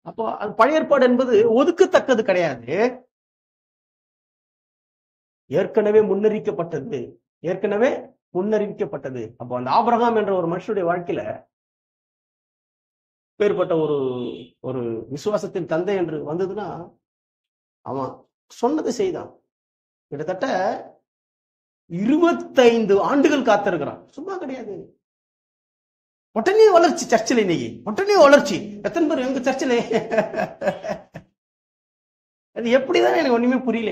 அப்போ அது பழைய ஏற்பாடு என்பது ஒதுக்கத்தக்கது கிடையாது, ஏற்கனவே முன்னறிவிக்கப்பட்டது. ஏற்கனவே முன்னறிவிக்கப்பட்டது. அப்போ அந்த ஆபிரகாம் என்ற ஒரு மனுஷனுடைய வாழ்க்கையில பேர்பட்ட ஒரு ஒரு விசுவாசத்தின் தந்தை என்று வந்ததுன்னா அவன் சொன்னதை செய்தான். கிட்டத்தட்ட 25 ஆண்டுகள் காத்திருக்கிறான். சும்மா கிடையாது. உடனே வளர்ச்சி சர்ச்சில், இன்னைக்கு உடனே வளர்ச்சி. எத்தனை பேர் எங்க சர்ச்சில்? அது எப்படிதான் எனக்கு ஒண்ணுமே புரியல.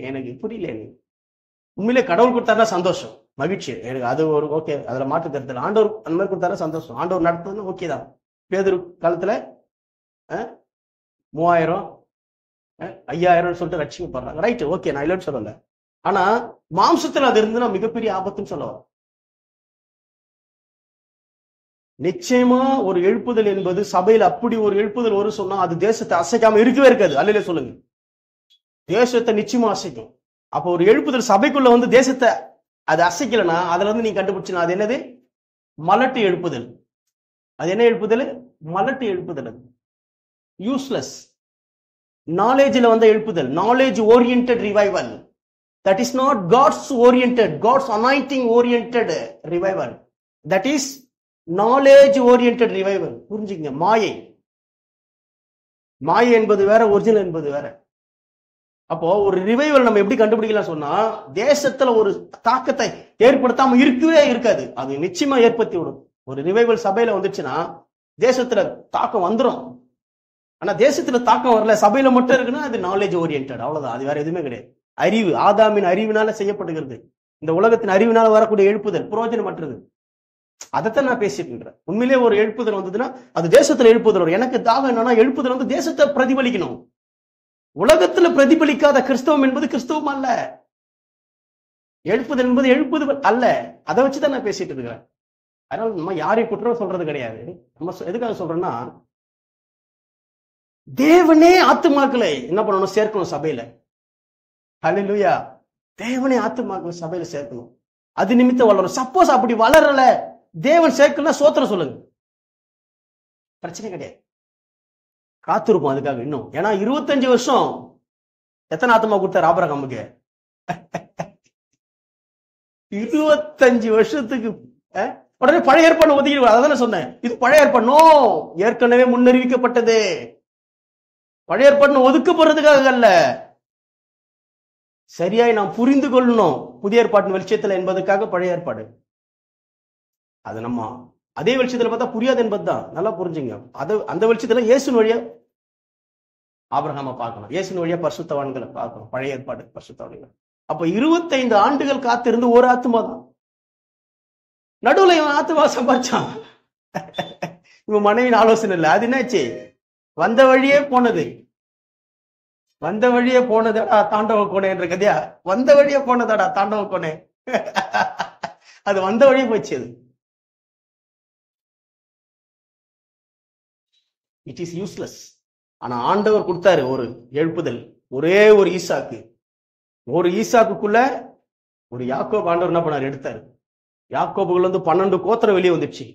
எனக்கு புரியல. எனக்கு உண்மையிலே கடவுள் கொடுத்தாருன்னா சந்தோஷம், மகிழ்ச்சி எனக்கு. அது ஒரு ஓகே, அதுல மாற்று கருத்துல. ஆண்டவர் அந்த மாதிரி கொடுத்தாரா சந்தோஷம். ஆண்டவர் நடத்துதுன்னு ஓகே தான். பேதுரு காலத்துல 3000 5000 சொல்லிட்டு ரட்சிக்கப்படுறாங்க. ரைட், ஓகே, நான் இல்லைன்னு சொல்லல. ஆனா மாம்சத்துல அது இருந்துன்னா மிகப்பெரிய ஆபத்துன்னு சொல்ல வரும். நிச்சயமா ஒரு எழுப்புதல் என்பது சபையில அப்படி ஒரு எழுப்புதல் ஒரு சொன்னா அது தேசத்தை அசைக்காம இருக்கவே இருக்காது. அல்லையில சொல்லுங்க, தேசத்தை நிச்சயமா அசைக்கும். அப்போ ஒரு எழுப்புதல் சபைக்குள்ள வந்து தேசத்தை அது அசைக்கலன்னா அதுல இருந்து நீங்க கண்டுபிடிச்சுனா அது என்னது? மலட்டு எழுப்புதல். அது என்ன எழுப்புதல்? மலட்டு எழுப்புதல். அது யூஸ்லெஸ். நாலேஜ்ல வந்த எழுப்புதல், knowledge oriented revival. That is not God's oriented, God's anointing oriented revival. That is knowledge oriented revival. புரிஞ்சுக்கங்க, மாயை. மாயை என்பது வேற, ஒரிஜினல் என்பது வேற. அப்போ ஒரு ரிவைவல் நம்ம எப்படி கண்டுபிடிக்கலாம் சொன்னா, தேசத்துல ஒரு தாக்கத்தை ஏற்படுத்தாம இருக்கவே இருக்காது. அது நிச்சயமா ஏற்படுத்தி விடும். ஒரு ரிவைவல் சபையில வந்துச்சுன்னா தேசத்துல தாக்கம் வந்துடும். ஆனா தேசத்துல தாக்கம் வரல, சபையில மட்டும் இருக்குன்னா அது நாலேஜ் ஓரியன்டட், அவ்வளவுதான். அது வேற எதுவுமே கிடையாது. அறிவு, ஆதாமின் அறிவினால செய்யப்படுகிறது. இந்த உலகத்தின் அறிவினால வரக்கூடிய எழுப்புதல் பிரயோஜனமற்றது. அதைத்தான் நான் பேசிட்டு இருக்கிறேன். உண்மையிலேயே ஒரு எழுப்புதல் வந்ததுன்னா அது தேசத்துல எழுப்புதல் வரும். எனக்கு தாகம் என்னன்னா, எழுப்புதல் வந்து தேசத்தை பிரதிபலிக்கணும். உலகத்துல பிரதிபலிக்காத கிறிஸ்தவம் என்பது கிறிஸ்தவம் அல்ல. எழுப்புதல் என்பது எழுப்புதல் அல்ல. அதை வச்சுதான் நான் பேசிட்டு இருக்கிறேன். அதனால நம்ம யாரையும் குற்றம் சொல்றது கிடையாது. நம்ம எதுக்காக சொல்றோம்னா, தேவனே ஆத்துமாக்களை என்ன பண்ணணும்? சேர்க்கணும் சபையில. ஹல்லேலூயா. தேவனே ஆத்துமாக்களை சபையில சேர்க்கணும். அது நிமித்தம் வளரும். சப்போஸ் அப்படி வளரல, தேவன் சேர்க்கல, சோத்திரம் சொல்லுங்க, பிரச்சனை கிடையாது. காத்திருப்போம் அதுக்காக இன்னும். ஏன்னா 25 வருஷம் எத்தனை ஆத்மா கொடுத்தாரு ஆபிரகாமுக்கு? 25 வருஷத்துக்கு உடனே பழைய ஏற்பாடு ஒதுக்கி. அதான் சொன்னேன், இது பழைய ஏற்பாடு. ஏற்கனவே முன்னறிவிக்கப்பட்டது. பழைய ஏற்பாடு ஒதுக்கப்படுறதுக்காக அல்ல, சரியாய் நாம் புரிந்து கொள்ளணும் புதிய ஏற்பாட்டின் வெளிச்சத்துல என்பதற்காக பழைய ஏற்பாடு. அது நம்ம அதே வெளிச்சத்துல பார்த்தா புரியாது என்பதுதான். நல்லா புரிஞ்சுங்க. அந்த வெளிச்சத்துல இயேசுவின் வழியா ஆபிரகாமை பார்க்கணும், இயேசுவின் வழியா பரிசுத்தவான்களை பார்க்கணும். பழைய ஏற்பாடு பரிசுத்தவான்கள். அப்ப 25 ஆண்டுகள் காத்திருந்து ஒரு ஆத்மா தான். நடுவுல இவன் ஆத்மா சம்பாதிச்சான். இவன் மனைவியின் ஆலோசனை இல்லை. அது என்னாச்சு? வந்த வழியே போனது. வந்த வழியே போனதடா தாண்டவ கோணே என்ற கதையா? வந்த வழியே போனதடா தாண்டவ கோணே. அது வந்த வழியே போச்சு. அது இட் இஸ் யூஸ்லெஸ். ஆனா ஆண்டவர் கொடுத்தாரு ஒரு எழுப்புதல். ஒரே ஒரு ஈசாக்கு. ஒரு ஈசாக்குள்ள ஒரு யாக்கோபு ஆண்டவர் என்ன பண்ணாரு? எடுத்தாரு. யாக்கோபுகள் வந்து 12 கோத்திரம் வெளியே வந்துச்சு.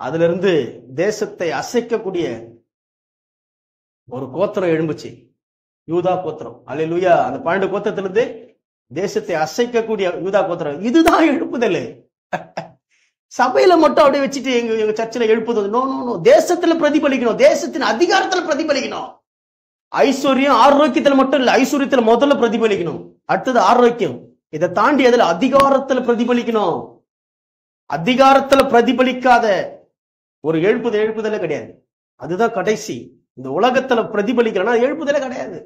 அதுல இருந்து தேசத்தை அசைக்கக்கூடிய ஒரு கோத்திரம் எழும்புச்சு, யூதா கோத்திரம். அல்லேலூயா. அந்த 12 கோத்திரத்துல இருந்து தேசத்தை அசைக்கக்கூடிய யூதா கோத்திரம். இதுதான் எழுப்புதல். சபையில மட்டும் அப்படியே வச்சுட்டு எங்க சர்ச்சில் எழுப்புதல் நோ நோ நோ. தேசத்துல பிரதிபலிக்கணும், தேசத்தின் அதிகாரத்துல பிரதிபலிக்கணும். ஐஸ்வர்யம் ஆரோக்கியத்துல மட்டும் இல்ல, ஐஸ்வர்யத்துல முதல்ல பிரதிபலிக்கணும், அடுத்தது ஆரோக்கியம். இதை தாண்டி அதுல அதிகாரத்துல பிரதிபலிக்கணும். அதிகாரத்துல பிரதிபலிக்காத ஒரு எழுப்புதலே கிடையாது. அதுதான் கடைசி. இந்த உலகத்துல பிரதிபலிக்கிறனா எழுப்புதலே கிடையாது.